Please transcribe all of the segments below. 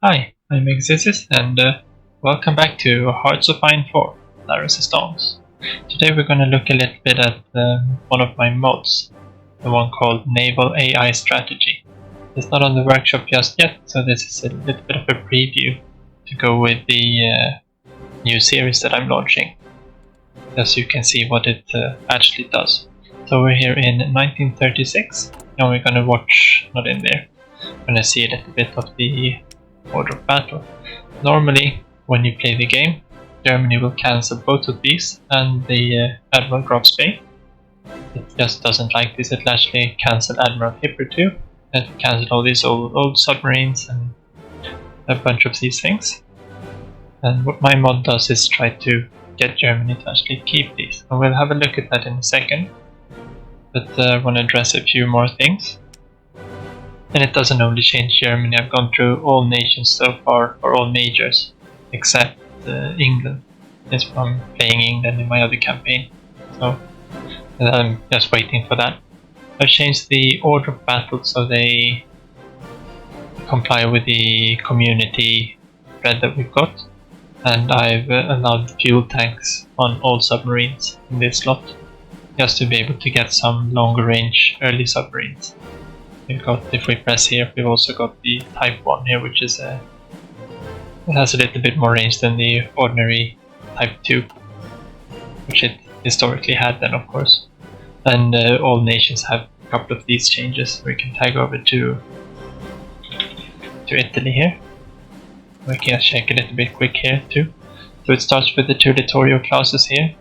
Hi, I'm Exesis and welcome back to Hearts of Iron 4, La Resistance. Today we're going to look a little bit at one of my mods, the one called Naval AI Strategy. It's not on the workshop just yet, so this is a little bit of a preview to go with the new series that I'm launching, as you can see what it actually does. So we're here in 1936 and we're going to watch, not in there, we're going to see a little bit of the order of battle. Normally, when you play the game, Germany will cancel both of these and the Admiral Grob's Bay. It just doesn't like this. It'll actually cancel Admiral Hipper too. It'll cancel all these old submarines and a bunch of these things. And what my mod does is try to get Germany to actually keep these. And we'll have a look at that in a second. But I want to address a few more things. And it doesn't only change Germany. I've gone through all nations so far, or all majors, except England. It's from playing England in my other campaign. So I'm just waiting for that. I've changed the order of battle so they comply with the community thread that we've got. And I've allowed fuel tanks on all submarines in this slot, just to be able to get some longer range early submarines. We've got, if we press here, we've also got the Type 1 here, which is it has a little bit more range than the ordinary Type 2, which it historically had then, of course. And all nations have a couple of these changes. We can tag over to Italy here. We can check a little bit quick here too. So it starts with the two littoral clauses here.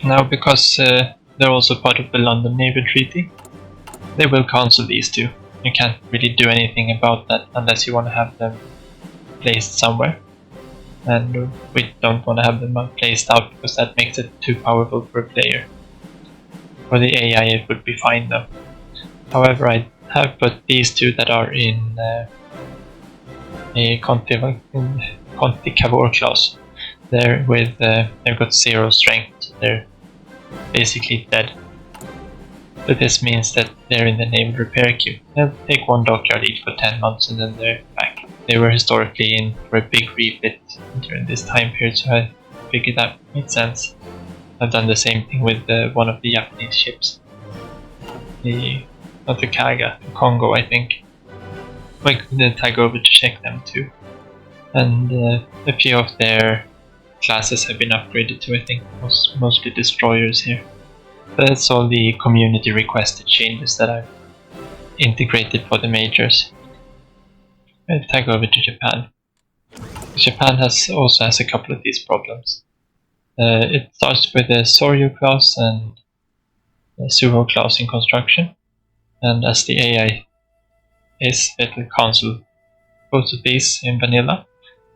Now, because they're also part of the London Naval Treaty, they will cancel these two. You can't really do anything about that unless you want to have them placed somewhere. And we don't want to have them placed out because that makes it too powerful for a player. For the AI it would be fine though. However, I have put these two that are in a Conticavore clause. They're with, they've got 0 strength, they're basically dead. But this means that they're in the naval repair queue. They'll take one dockyard each for 10 months and then they're back. They were historically in for a big refit during this time period, so I figured that made sense. I've done the same thing with one of the Japanese ships. Not the Kaga, the Congo, I think. We can tag over to check them too. And a few of their classes have been upgraded to, I think, mostly destroyers here. That's all the community requested changes that I've integrated for the majors. I'll tag over to Japan. Japan also has a couple of these problems. It starts with a Soryu clause and a Suho clause in construction, and as the AI is, it will cancel both of these in vanilla,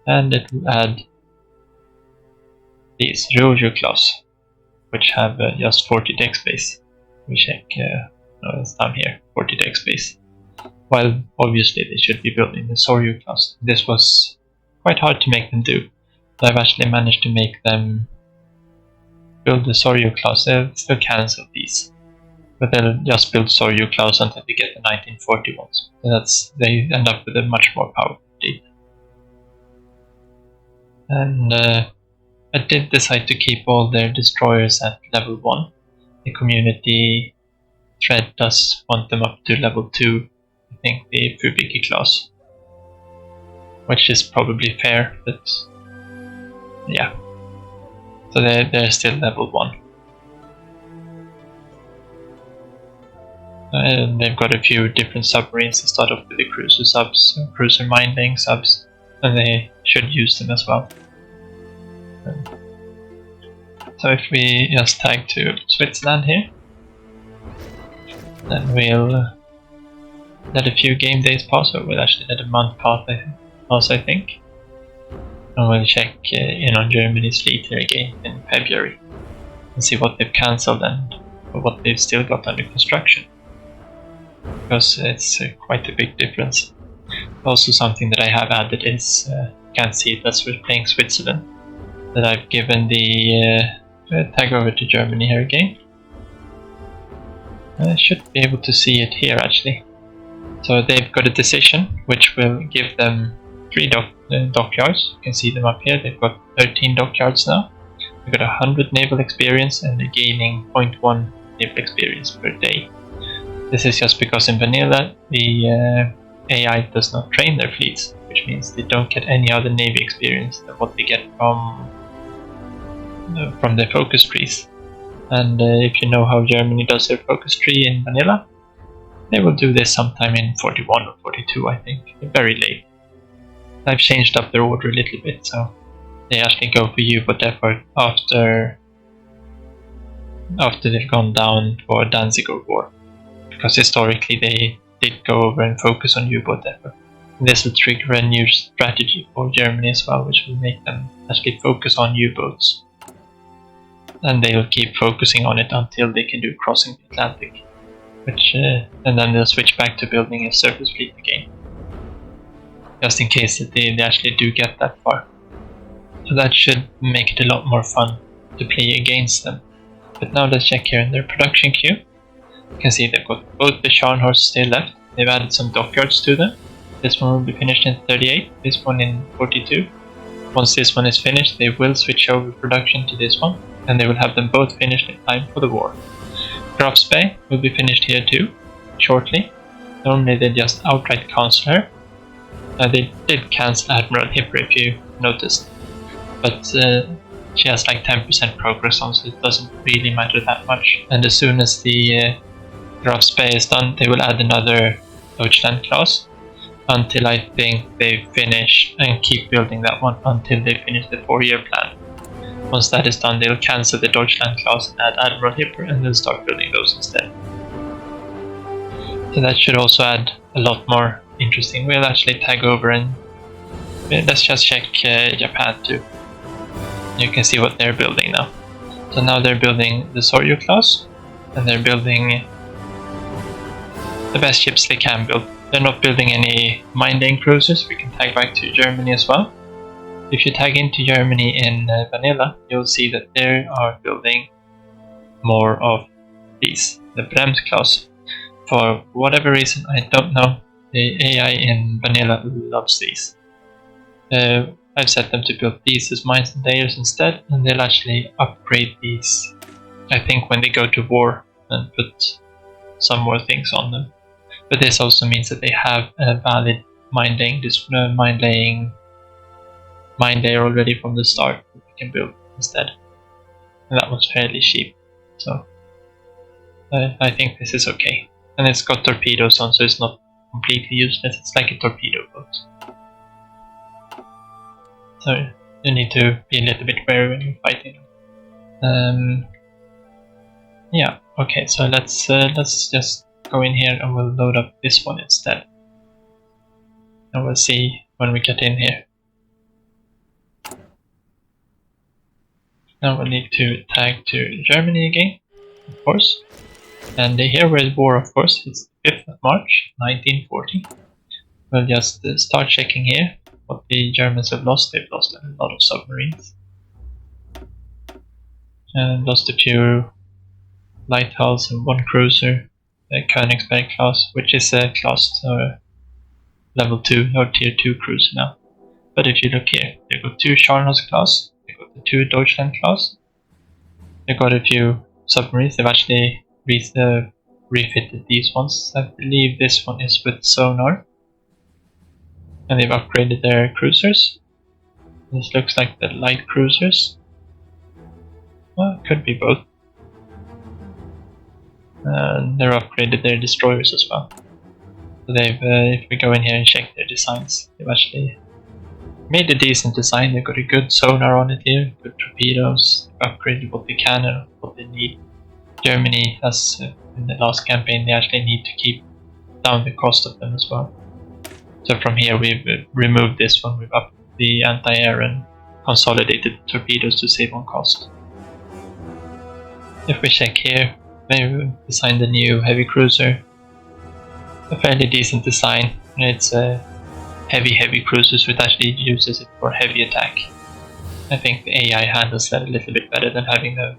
and it will add these Ryoju clause, which have just 40 deck space. We check, no, it's down here, 40 deck space. While obviously they should be built in the Soryu class. This was quite hard to make them do. So I've actually managed to make them build the Soryu class. They'll still cancel these, but they'll just build Soryu class until they get the 1940 ones. So they end up with a much more powerful fleet. And I did decide to keep all their destroyers at level 1. The community thread does want them up to level 2, I think, the Fubiki class. Which is probably fair, but yeah. So they're still level 1. And they've got a few different submarines. They start off with the cruiser subs, cruiser mine-laying subs, and they should use them as well. So if we just tag to Switzerland here, then we'll let a few game days pass, or we'll actually let a month pass, I think. And we'll check in on Germany's fleet here again in February and see what they've cancelled and what they've still got under construction. Because it's quite a big difference. Also, something that I have added is, can't see it as we're playing Switzerland, that I've given the tag over to Germany here again. I should be able to see it here actually. So they've got a decision which will give them 3 dockyards. You can see them up here. They've got 13 dockyards now. They've got 100 naval experience and they're gaining 0.1 naval experience per day. This is just because in vanilla the AI does not train their fleets, which means they don't get any other navy experience than what they get from their focus trees. And if you know how Germany does their focus tree in vanilla, they will do this sometime in 41 or 42, I think. Very late. I've changed up their order a little bit, so they actually go for U-boat effort after they've gone down for Danzig War. Because historically they did go over and focus on U-boat effort. This will trigger a new strategy for Germany as well, which will make them actually focus on U-boats. And they will keep focusing on it until they can do crossing the Atlantic. And then they'll switch back to building a surface fleet again. Just in case that they actually do get that far. So that should make it a lot more fun to play against them. But now let's check here in their production queue. You can see they've got both the Scharnhorst still left. They've added some dockyards to them. This one will be finished in 38, this one in 42. Once this one is finished, they will switch over production to this one, and they will have them both finished in time for the war. Graf's Bay will be finished here too, shortly. Normally they just outright cancel her. They did cancel Admiral Hipper if you noticed, but she has like 10% progress on, so it doesn't really matter that much. And as soon as the Graf's Bay is done, they will add another Deutschland class until I think they finish and keep building that one until they finish the 4-year plan. Once that is done, they'll cancel the Deutschland class and add Admiral Hipper, and they'll start building those instead. So that should also add a lot more interesting. We'll actually tag over and let's just check Japan too. You can see what they're building now. So now they're building the Soryu class, and they're building the best ships they can build. They're not building any mine lane cruisers. We can tag back to Germany as well. If you tag into Germany in vanilla, you'll see that they are building more of these, the Brems class. For whatever reason, I don't know, the AI in vanilla loves these. I've set them to build these as mines and layers instead, and they'll actually upgrade these, I think, when they go to war and put some more things on them. But this also means that they have a valid mine layer already from the start that we can build instead. And that was fairly cheap, so I think this is okay. And it's got torpedoes on, so it's not completely useless. It's like a torpedo boat. So you need to be a little bit wary when you're fighting them. Yeah, okay, so let's just go in here and we'll load up this one instead. And we'll see when we get in here. Now we'll need to tag to Germany again, of course. And here we're at war, of course. It's the 5th of March, 1940. We'll just start checking here what the Germans have lost. They've lost a lot of submarines. And lost a few light hulls and one cruiser, the Königsberg class, which is a class level 2 or tier 2 cruiser now. But if you look here, they've got 2 Scharnhorst class, they've got the 2 Deutschland class, they've got a few submarines. They've actually refitted these ones. I believe this one is with sonar, and they've upgraded their cruisers. This looks like the light cruisers. Well, it could be both. And they've upgraded their destroyers as well. So they've, if we go in here and check their designs, they've actually made a decent design. They've got a good sonar on it here, good torpedoes, they've upgraded what they can and what they need. Germany, as in the last campaign, they actually need to keep down the cost of them as well. So from here we've removed this one, we've upped the anti-air and consolidated torpedoes to save on cost. If we check here, they've designed a new heavy cruiser. A fairly decent design. It's a heavy cruiser, so it actually uses it for heavy attack. I think the AI handles that a little bit better than having the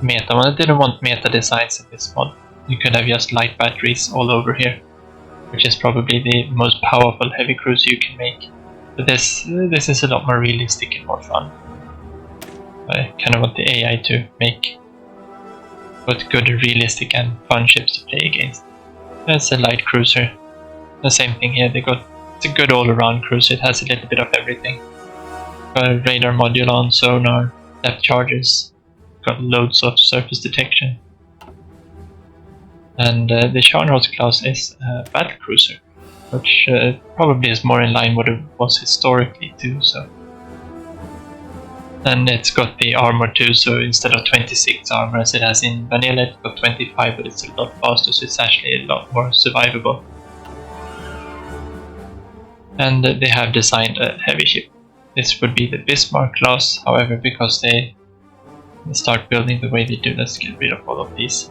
meta one. I didn't want meta designs in this mod. You could have just light batteries all over here. which is probably the most powerful heavy cruiser you can make. But this is a lot more realistic and more fun. I kind of want the AI to make both good, realistic and fun ships to play against. That's a light cruiser. The same thing here, it's a good all-around cruiser. It has a little bit of everything. Got a radar module on, sonar, depth charges, got loads of surface detection. And the Scharnhorst class is a battle cruiser, which probably is more in line with what it was historically too. So, and it's got the armor too. So instead of 26 armor as it has in vanilla, it's got 25, but it's a lot faster. So it's actually a lot more survivable. And they have designed a heavy ship. This would be the Bismarck class. However, because they start building the way they do, let's get rid of all of these.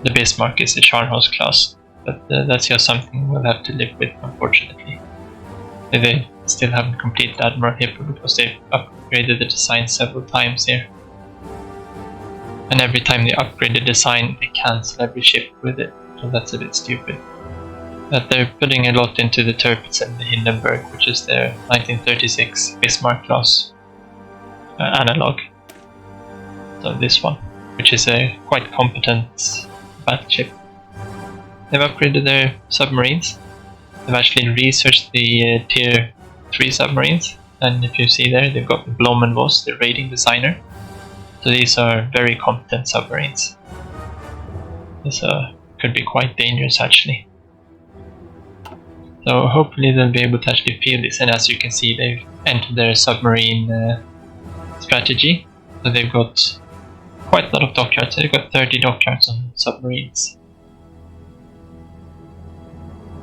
The Bismarck is the Scharnhorst class, but that's just something we'll have to live with, unfortunately. They still haven't completed Admiral Hippo because they've upgraded the design several times here. And every time they upgrade the design, they cancel every ship with it, so that's a bit stupid. But they're putting a lot into the Tirpitz and the Hindenburg, which is their 1936 Bismarck class analog. So this one, which is a quite competent battleship. They've upgraded their submarines. They've actually researched the tier 3 submarines, and if you see there, they've got the Blohm & Voss, the rating designer. So these are very competent submarines. This could be quite dangerous actually. So hopefully they'll be able to actually feel this, and as you can see, they've entered their submarine strategy. So they've got quite a lot of dockyards. They've got 30 dockyards on submarines.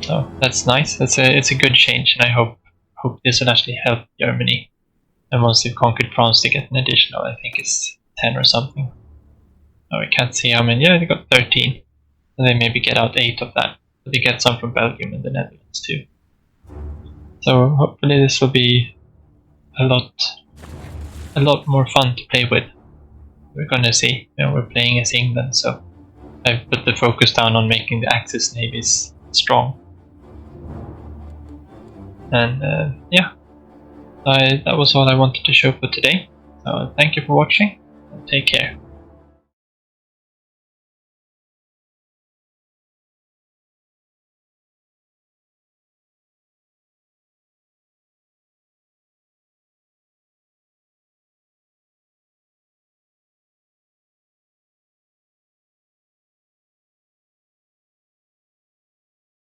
So that's nice. It's a good change, and I hope this will actually help Germany. And once they've conquered France, they get an additional, I think it's 10 or something. Oh, I can't see how many. Yeah, they got 13. So they maybe get out 8 of that. But they get some from Belgium and the Netherlands too. So hopefully this will be a lot more fun to play with. We're gonna see. We're playing as England, so I've put the focus down on making the Axis navies strong. And yeah, that was all I wanted to show for today. So thank you for watching, and take care.